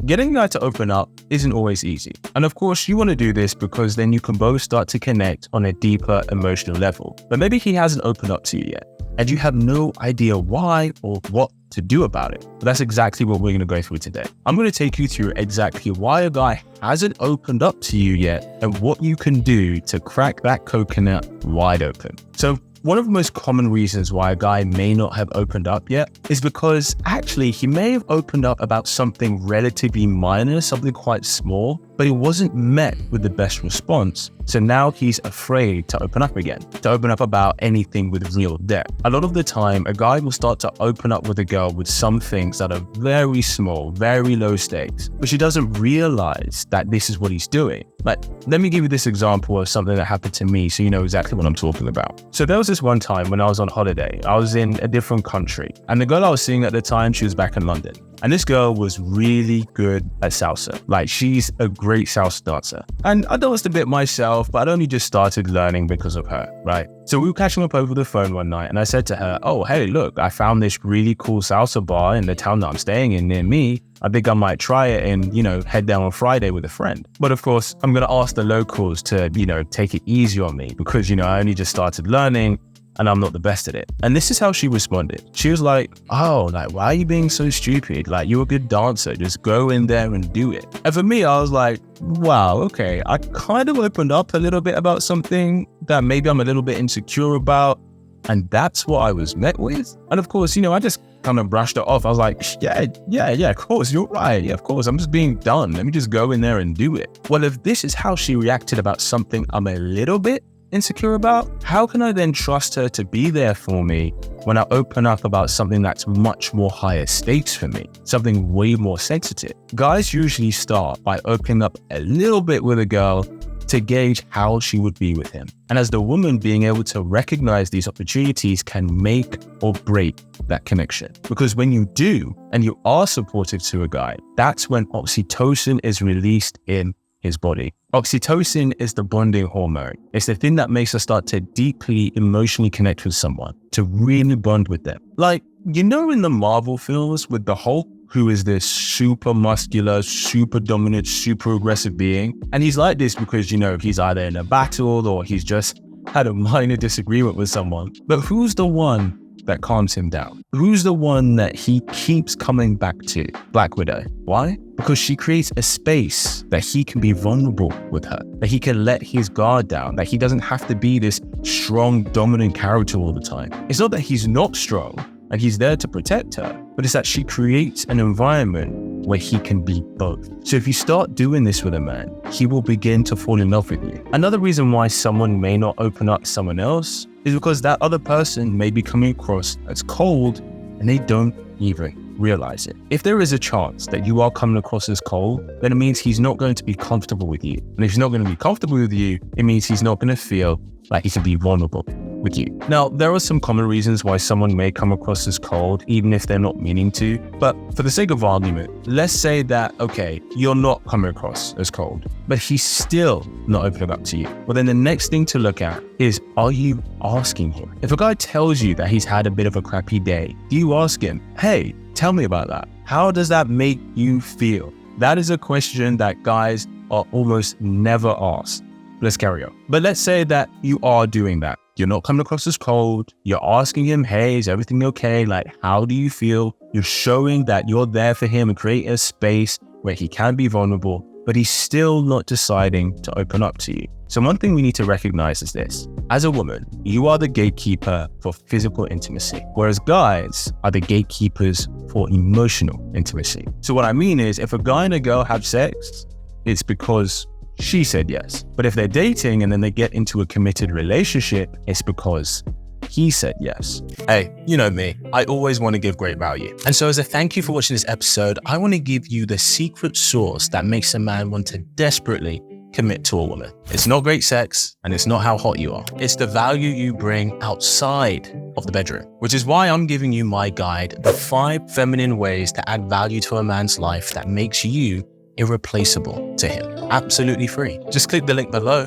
getting a guy to open up isn't always easy. And of course, you want to do this because then you can both start to connect on a deeper emotional level. But maybe he hasn't opened up to you yet, and you have no idea why or what to do about it. But that's exactly what we're going to go through today. I'm going to take you through exactly why a guy hasn't opened up to you yet and what you can do to crack that coconut wide open. So one of the most common reasons why a guy may not have opened up yet is because actually he may have opened up about something relatively minor, something quite small, but it wasn't met with the best response. So now he's afraid to open up again, to open up about anything with real depth. A lot of the time, a guy will start to open up with a girl with some things that are very small, very low stakes, but she doesn't realize that this is what he's doing. Like, let me give you this example of something that happened to me so you know exactly what I'm talking about. So there was this one time when I was on holiday. I was in a different country, and the girl I was seeing at the time, she was back in London. And this girl was really good at salsa. Like, she's a great salsa dancer. And I danced a bit myself, but I'd only just started learning because of her, right? So we were catching up over the phone one night, and I said to her, oh, hey, look, I found this really cool salsa bar in the town that I'm staying in near me. I think I might try it and, head down on Friday with a friend. But of course, I'm going to ask the locals to, take it easy on me because, I only just started learning and I'm not the best at it. And this is how she responded. She was like, oh, why are you being so stupid? You're a good dancer. Just go in there and do it. And for me, I was like, wow, okay. I kind of opened up a little bit about something that maybe I'm a little bit insecure about. And that's what I was met with. And of course, I just kind of brushed it off. I was like, yeah, of course, you're right. Yeah, of course, I'm just being done. Let me just go in there and do it. Well, if this is how she reacted about something I'm a little bit insecure about, how can I then trust her to be there for me when I open up about something that's much more higher stakes for me, something way more sensitive? Guys usually start by opening up a little bit with a girl to gauge how she would be with him. And as the woman, being able to recognize these opportunities can make or break that connection. Because when you do, and you are supportive to a guy, that's when oxytocin is released in his body. Oxytocin is the bonding hormone. It's the thing that makes us start to deeply emotionally connect with someone, to really bond with them. In the Marvel films with the Hulk, who is this super muscular, super dominant, super aggressive being. And he's like this because, he's either in a battle or he's just had a minor disagreement with someone. But who's the one that calms him down? Who's the one that he keeps coming back to? Black Widow. Why? Because she creates a space that he can be vulnerable with her, that he can let his guard down, that he doesn't have to be this strong, dominant character all the time. It's not that he's not strong and he's there to protect her, but it's that she creates an environment where he can be both. So if you start doing this with a man, he will begin to fall in love with you. Another reason why someone may not open up to someone else is because that other person may be coming across as cold and they don't even realize it. If there is a chance that you are coming across as cold, then it means he's not going to be comfortable with you. And if he's not going to be comfortable with you, it means he's not going to feel like he can be vulnerable with you. Now, there are some common reasons why someone may come across as cold, even if they're not meaning to. But for the sake of argument, let's say that, okay, you're not coming across as cold, but he's still not opening up to you. Well, then the next thing to look at is, are you asking him? If a guy tells you that he's had a bit of a crappy day, do you ask him, hey, tell me about that? How does that make you feel? That is a question that guys are almost never asked. Let's carry on. But let's say that you are doing that. You're not coming across as cold. You're asking him, hey, is everything okay? How do you feel? You're showing that you're there for him and creating a space where he can be vulnerable, but he's still not deciding to open up to you. So one thing we need to recognize is this. As a woman, you are the gatekeeper for physical intimacy, whereas guys are the gatekeepers for emotional intimacy. So what I mean is, if a guy and a girl have sex, it's because she said yes. But if they're dating and then they get into a committed relationship, it's because he said yes. Hey, you know me, I always want to give great value. And so as a thank you for watching this episode, I want to give you the secret sauce that makes a man want to desperately commit to a woman. It's not great sex and it's not how hot you are. It's the value you bring outside of the bedroom, which is why I'm giving you my guide, the 5 feminine ways to add value to a man's life that makes you irreplaceable to him. Absolutely free. Just click the link below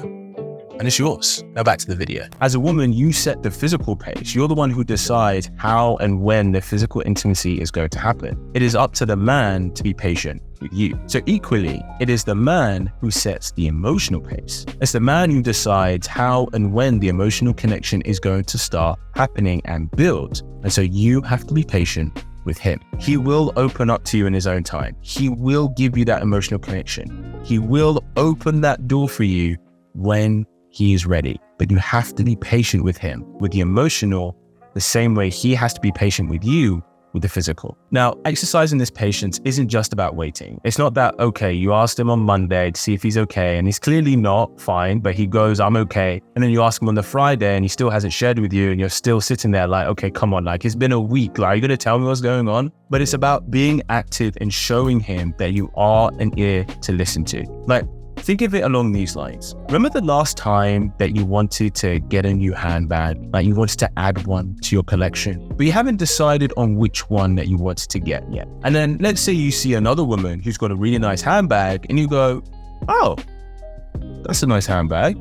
and it's yours. Now back to the video. As a woman, you set the physical pace. You're the one who decides how and when the physical intimacy is going to happen. It is up to the man to be patient. with you. So equally, it is the man who sets the emotional pace. It's the man who decides how and when the emotional connection is going to start happening and build. And so you have to be patient with him. He will open up to you in his own time. He will give you that emotional connection. He will open that door for you when he is ready. But you have to be patient with him, with the emotional, the same way he has to be patient with you with the physical. Now, exercising this patience isn't just about waiting. It's not that, okay, you asked him on Monday to see if he's okay, and he's clearly not fine, but he goes, I'm okay. And then you ask him on the Friday and he still hasn't shared with you, and you're still sitting there like, okay, come on, like it's been a week. Like, are you going to tell me what's going on? But it's about being active and showing him that you are an ear to listen to. Like, think of it along these lines. Remember the last time that you wanted to get a new handbag, like you wanted to add one to your collection, but you haven't decided on which one that you wanted to get yet. And then let's say you see another woman who's got a really nice handbag and you go, oh, that's a nice handbag.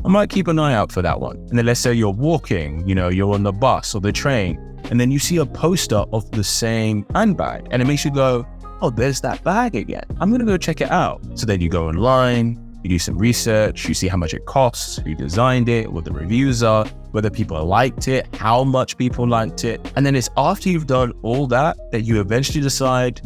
I might keep an eye out for that one. And then let's say you're walking, you're on the bus or the train, and then you see a poster of the same handbag and it makes you go, oh, there's that bag again. I'm going to go check it out. So then you go online, you do some research, you see how much it costs, who designed it, what the reviews are, whether people liked it, how much people liked it. And then it's after you've done all that you eventually decide,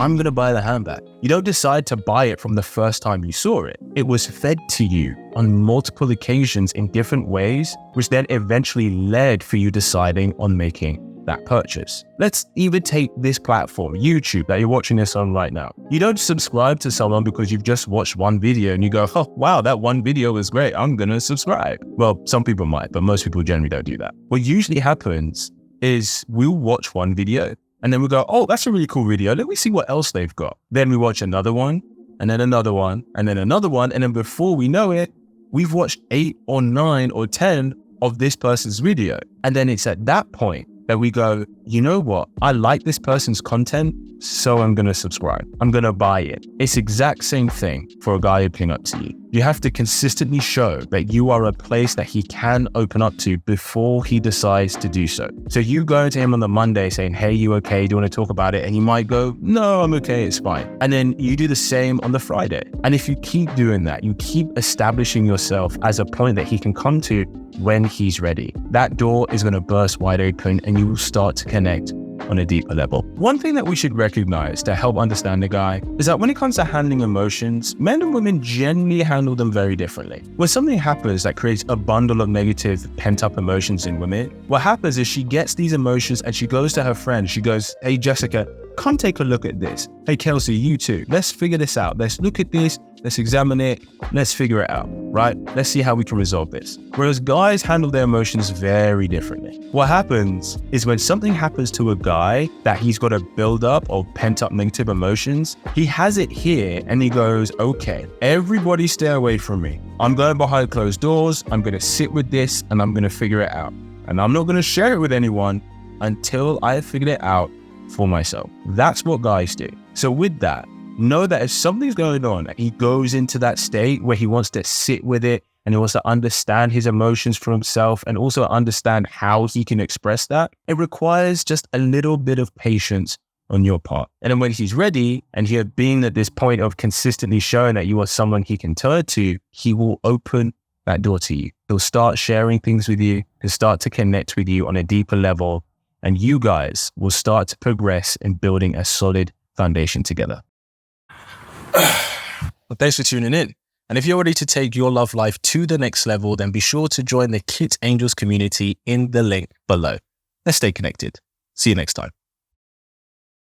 I'm going to buy the handbag. You don't decide to buy it from the first time you saw it. It was fed to you on multiple occasions in different ways, which then eventually led for you deciding on making that purchase. Let's even take this platform, YouTube, that you're watching this on right now. You don't subscribe to someone because you've just watched one video and you go, oh, wow, that one video was great. I'm going to subscribe. Well, some people might, but most people generally don't do that. What usually happens is we'll watch one video and then we'll go, oh, that's a really cool video. Let me see what else they've got. Then we watch another one and then another one and then another one. And then before we know it, we've watched 8 or 9 or 10 of this person's video. And then it's at that point that we go, you know what? I like this person's content, so I'm going to subscribe. I'm going to buy it. It's exact same thing for a guy opening up to you. You have to consistently show that you are a place that he can open up to before he decides to do so. So you go to him on the Monday saying, hey, you okay? Do you want to talk about it? And he might go, no, I'm okay. It's fine. And then you do the same on the Friday. And if you keep doing that, you keep establishing yourself as a point that he can come to when he's ready. That door is going to burst wide open and you will start to connect on a deeper level. One thing that we should recognize to help understand the guy is that when it comes to handling emotions, men and women generally handle them very differently. When something happens that creates a bundle of negative pent-up emotions in women, what happens is she gets these emotions and she goes to her friend. She goes, hey, Jessica, come take a look at this. Hey, Kelsey, you too. Let's figure this out. Let's look at this. Let's examine it. Let's figure it out, right? Let's see how we can resolve this. Whereas guys handle their emotions very differently. What happens is when something happens to a guy that he's got a buildup of pent-up negative emotions, he has it here and he goes, okay, everybody stay away from me. I'm going behind closed doors. I'm going to sit with this and I'm going to figure it out. And I'm not going to share it with anyone until I have figured it out for myself. That's what guys do. So with that, know that if something's going on, he goes into that state where he wants to sit with it and he wants to understand his emotions for himself and also understand how he can express that. It requires just a little bit of patience on your part. And then when he's ready and he being at this point of consistently showing that you are someone he can turn to, he will open that door to you. He'll start sharing things with you. He'll start to connect with you on a deeper level. And you guys will start to progress in building a solid foundation together. Well, thanks for tuning in. And if you're ready to take your love life to the next level, then be sure to join the Kit Angels community in the link below. Let's stay connected. See you next time.